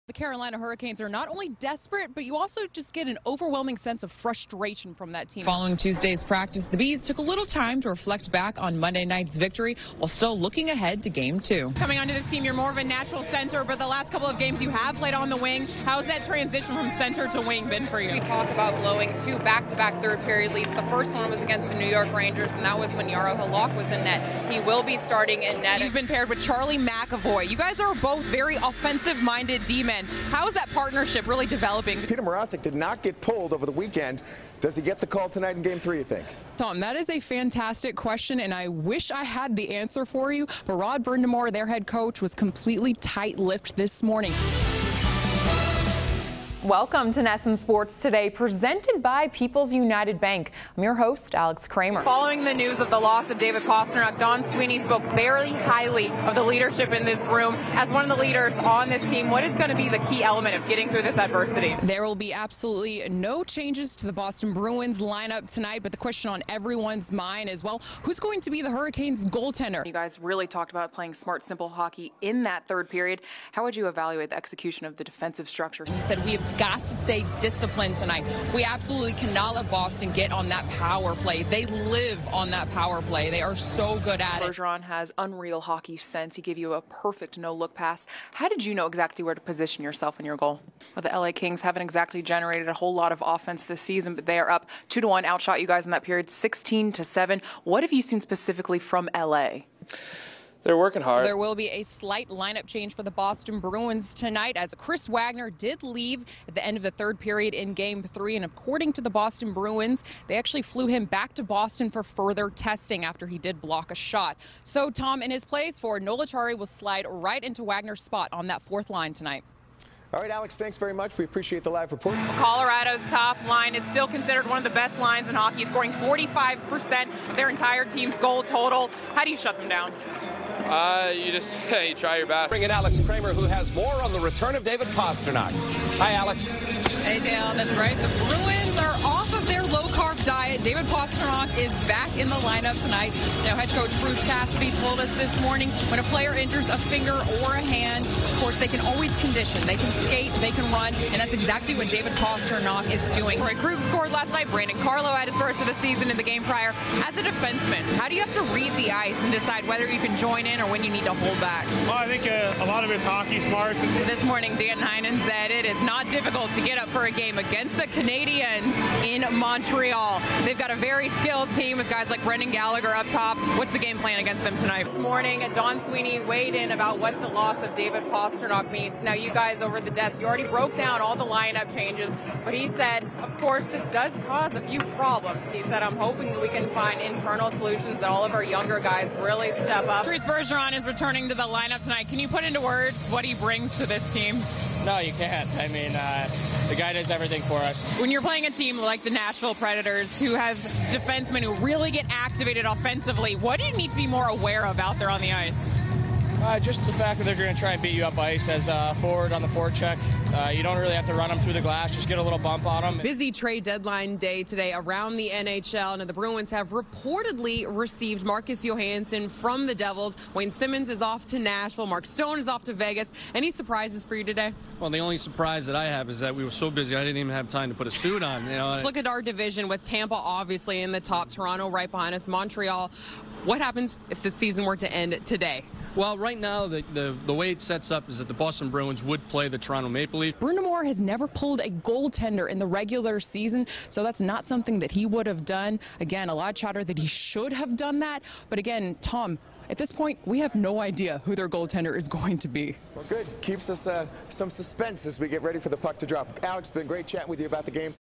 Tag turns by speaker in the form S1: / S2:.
S1: The Carolina Hurricanes are not only desperate, but you also just get an overwhelming sense of frustration from that team.
S2: Following Tuesday's practice, the Bees took a little time to reflect back on Monday night's victory while still looking ahead to Game 2.
S1: Coming onto this team, you're more of a natural center, but the last couple of games you have played on the wing. How's that transition from center to wing been for you?
S2: We talk about blowing two back-to-back third-period leads. The first one was against the New York Rangers, and that was when Yaro Halak was in net. He will be starting in net.
S1: You've been paired with Charlie McAvoy. You guys are both very offensive-minded D-men. How is that partnership really developing?
S3: Peter Mrazek did not get pulled over the weekend. Does he get the call tonight in Game 3, you think?
S2: Tom, that is a fantastic question, and I wish I had the answer for you, but Rod Brind'Amour, their head coach, was completely tight-lipped this morning.
S4: Welcome to NESN Sports Today, presented by People's United Bank. I'm your host, Alex Kraemer.
S1: Following the news of the loss of David Pastrnak, Don Sweeney spoke very highly of the leadership in this room. As one of the leaders on this team, what is going to be the key element of getting through this adversity? There will be absolutely no changes to the Boston Bruins lineup tonight, but the question on everyone's mind is, well, who's going to be the Hurricanes goaltender? You guys really talked about playing smart, simple hockey in that third period. How would you evaluate the execution of the defensive structure?
S2: He said we have got to stay disciplined tonight. We absolutely cannot let Boston get on that power play. They live on that power play. They are so good at it.
S1: Bergeron has unreal hockey sense. He gave you a perfect no-look pass. How did you know exactly where to position yourself in your goal? Well, the LA Kings haven't exactly generated a whole lot of offense this season, but they are up 2-1, outshot you guys in that period 16-7. What have you seen specifically from LA?
S5: They're working hard.
S1: There will be a slight lineup change for the Boston Bruins tonight, as Chris Wagner did leave at the end of the third period in Game 3. And according to the Boston Bruins, they actually flew him back to Boston for further testing after he did block a shot. So, Tom, in his place, for Noel Acciari will slide right into Wagner's spot on that fourth line tonight.
S3: All right, Alex, thanks very much. We appreciate the live report.
S1: Colorado's top line is still considered one of the best lines in hockey, scoring 45% of their entire team's goal total. How do you shut them down?
S5: You try your best.
S6: Bring in Alex Kraemer, who has more on the return of David Pastrnak. Hi, Alex.
S2: Hey, Dale, that's right. The Bruins are off of their low-carb diet. David Pastrnak is back in the lineup tonight. Now, head coach Bruce Cassidy told us this morning when a player injures a finger or a hand, of course, they can always condition. They can skate, they can run, and that's exactly what David Pastrnak is doing.
S1: Troy Krug scored last night. Brandon Carlo had his first of the season in the game prior. As a defenseman, how do you have to read the ice and decide whether you can join in or when you need to hold back?
S7: Well, I think a lot of it's hockey smarts.
S1: This morning, Dan Heinen said it is not difficult to get up for a game against the Canadiens in Montreal. They've got a very skilled team with guys like Brendan Gallagher up top. What's the game plan against them tonight? This morning, Don Sweeney weighed in about what the loss of David Pastrnak means. Now, you guys over the desk, you already broke down all the lineup changes, but he said, of course, this does cause a few problems. He said, I'm hoping that we can find internal solutions that all of our younger guys really step up. Chris Bergeron is returning to the lineup tonight. Can you put into words what he brings to this team?
S5: No, you can't. I mean, the guy does everything for us.
S1: When you're playing a team like the Nashville Predators, who have defensemen who really get activated offensively, what do you need to be more aware of out there on the ice?
S5: Just the fact that they're going to try and beat you up ice as a forward on the forecheck. You don't really have to run them through the glass. Just get a little bump on them.
S8: Busy trade deadline day today around the NHL, and the Bruins have reportedly received Marcus Johansson from the Devils. Wayne Simmons is off to Nashville. Mark Stone is off to Vegas. Any surprises for you today?
S9: Well, the only surprise that I have is that we were so busy I didn't even have time to put a suit on. You know.
S8: Let's look at our division with Tampa obviously in the top, Toronto right behind us, Montreal. What happens if the season were to end today?
S9: Well, right now, the way it sets up is that the Boston Bruins would play the Toronto Maple Leafs.
S2: Brind'Amour has never pulled a goaltender in the regular season, so that's not something that he would have done. Again, a lot of chatter that he should have done that. But again, Tom, at this point, we have no idea who their goaltender is going to be.
S3: Well, good. Keeps us some suspense as we get ready for the puck to drop. Alex, it's been great chatting with you about the game.